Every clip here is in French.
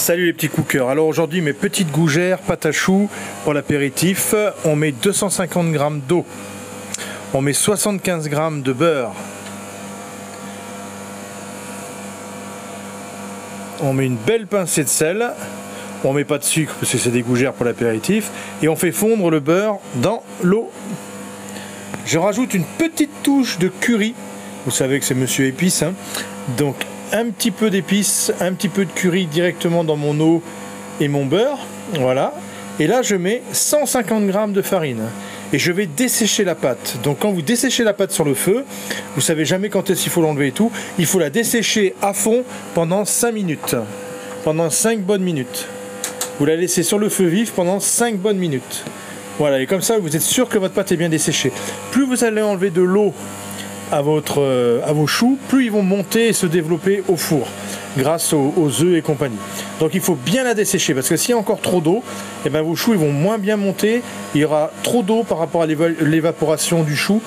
Salut les petits cookers. Alors aujourd'hui mes petites gougères, pâte à choux pour l'apéritif. On met 250 g d'eau. On met 75 g de beurre. On met une belle pincée de sel. On met pas de sucre parce que c'est des gougères pour l'apéritif. Et on fait fondre le beurre dans l'eau. Je rajoute une petite touche de curry. Vous savez que c'est monsieur épice, hein. Donc un petit peu d'épices, un petit peu de curry directement dans mon eau et mon beurre. Voilà. Et là je mets 150 g de farine. Et je vais dessécher la pâte. Donc quand vous desséchez la pâte sur le feu, vous savez jamais quand est-ce qu'il faut l'enlever et tout. Il faut la dessécher à fond pendant 5 minutes. Pendant 5 bonnes minutes. Vous la laissez sur le feu vif pendant 5 bonnes minutes. Voilà, et comme ça vous êtes sûr que votre pâte est bien desséchée. Plus vous allez enlever de l'eau à vos choux, plus ils vont monter et se développer au four grâce aux œufs et compagnie. Donc il faut bien la dessécher parce que s'il y a encore trop d'eau, et ben vos choux ils vont moins bien monter. Il y aura trop d'eau par rapport à l'évaporation du chou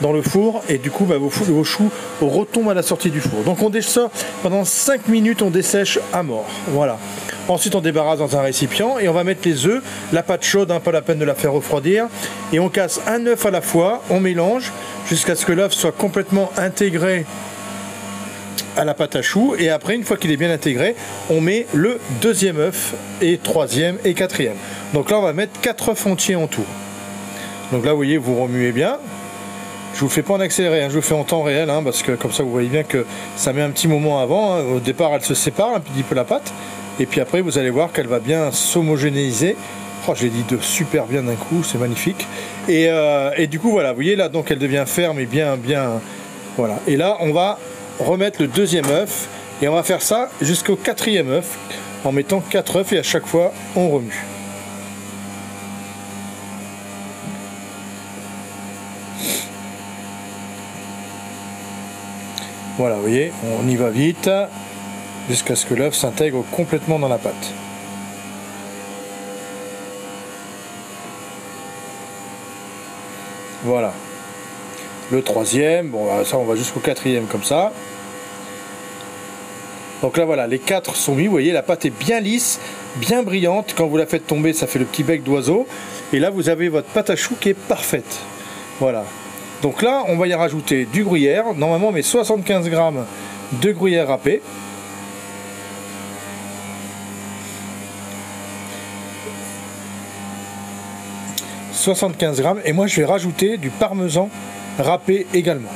dans le four et du coup vos choux retombent à la sortie du four. Donc on dessert pendant 5 minutes, on dessèche à mort. Voilà. Ensuite on débarrasse dans un récipient et on va mettre les œufs, la pâte chaude, hein, pas la peine de la faire refroidir, et on casse un œuf à la fois, on mélange jusqu'à ce que l'œuf soit complètement intégré à la pâte à choux, et après une fois qu'il est bien intégré, on met le deuxième œuf et troisième et quatrième. Donc là on va mettre 4 œufs entiers en tout. Donc là vous voyez, vous remuez bien. Je vous fais pas en accéléré, hein, je vous fais en temps réel, hein, parce que comme ça vous voyez bien que ça met un petit moment avant, hein. Au départ elle se sépare un petit peu la pâte, et puis après vous allez voir qu'elle va bien s'homogénéiser. Oh, je l'ai dit de super bien d'un coup, c'est magnifique. Et du coup voilà, vous voyez là, donc elle devient ferme et bien, voilà. Et là on va remettre le deuxième œuf, et on va faire ça jusqu'au quatrième œuf, en mettant 4 œufs, et à chaque fois on remue. Voilà, vous voyez, on y va vite, jusqu'à ce que l'œuf s'intègre complètement dans la pâte. Voilà. Le troisième, bon ça on va jusqu'au quatrième comme ça. Donc là voilà, les 4 sont mis, vous voyez la pâte est bien lisse, bien brillante. Quand vous la faites tomber, ça fait le petit bec d'oiseau. Et là vous avez votre pâte à choux qui est parfaite. Voilà. Donc là, on va y rajouter du gruyère. Normalement, on met 75 g de gruyère râpée. « 75 g. Et moi, je vais rajouter du parmesan râpé également.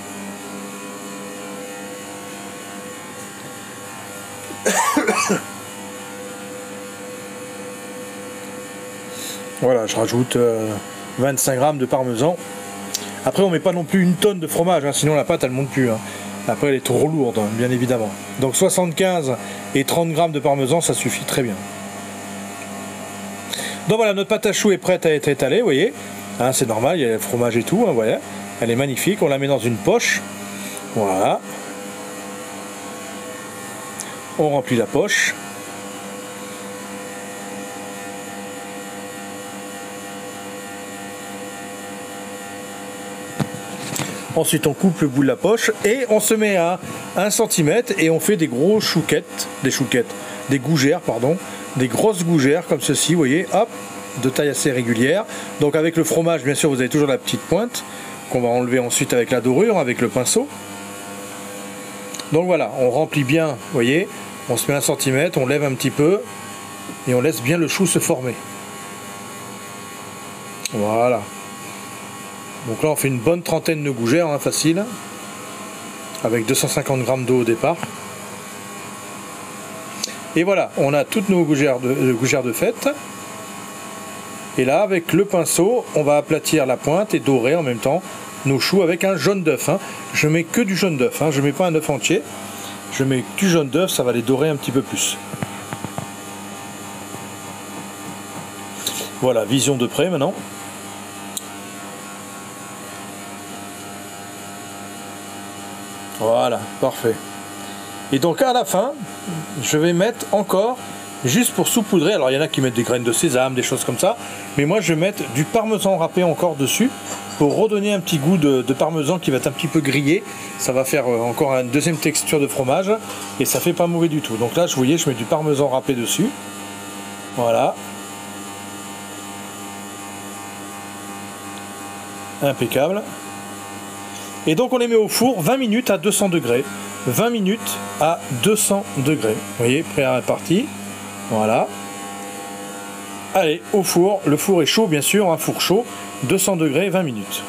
Voilà, je rajoute 25 g de parmesan. Après on met pas non plus une tonne de fromage, hein, sinon la pâte elle monte plus, hein. Après elle est trop lourde, hein, bien évidemment. Donc 75 et 30 g de parmesan, ça suffit très bien. Donc voilà, notre pâte à choux est prête à être étalée, vous voyez, hein, c'est normal, il y a le fromage et tout, hein, voilà. Elle est magnifique, on la met dans une poche, voilà. On remplit la poche. Ensuite on coupe le bout de la poche et on se met à 1 cm et on fait des gros des gougères, pardon, des grosses gougères comme ceci, vous voyez, hop, de taille assez régulière. Donc avec le fromage, bien sûr, vous avez toujours la petite pointe qu'on va enlever ensuite avec la dorure, avec le pinceau. Donc voilà, on remplit bien, vous voyez, on se met 1 cm, on lève un petit peu et on laisse bien le chou se former. Voilà. Donc là on fait une bonne trentaine de gougères, hein, facile, avec 250 g d'eau au départ. Et voilà, on a toutes nos gougères de fête. Et là avec le pinceau, on va aplatir la pointe et dorer en même temps nos choux avec un jaune d'œuf, hein. Je mets que du jaune d'œuf, hein. Je mets pas un œuf entier, je mets du jaune d'œuf, ça va les dorer un petit peu plus. Voilà, vision de près maintenant. Voilà, parfait. Et donc à la fin, je vais mettre encore, juste pour saupoudrer, alors il y en a qui mettent des graines de sésame, des choses comme ça, mais moi je vais mettre du parmesan râpé encore dessus, pour redonner un petit goût de parmesan qui va être un petit peu grillé. Ça va faire encore une deuxième texture de fromage et ça fait pas mauvais du tout. Donc là, vous voyez, je mets du parmesan râpé dessus. Voilà. Impeccable. Et donc on les met au four 20 minutes à 200 degrés. 20 minutes à 200 degrés. Vous voyez, prêt à répartir. Voilà. Allez, au four. Le four est chaud, bien sûr, un four chaud. 200 degrés, 20 minutes.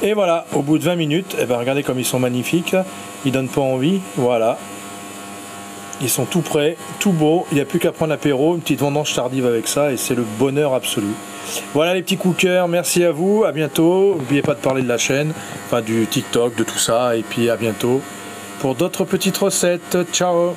Et voilà, au bout de 20 minutes, eh ben, regardez comme ils sont magnifiques. Ils donnent pas envie. Voilà. Ils sont tout prêts, tout beaux. Il n'y a plus qu'à prendre l'apéro, une petite vendange tardive avec ça, et c'est le bonheur absolu. Voilà les petits cookers, merci à vous, à bientôt. N'oubliez pas de parler de la chaîne, enfin du TikTok, de tout ça, et puis à bientôt pour d'autres petites recettes. Ciao!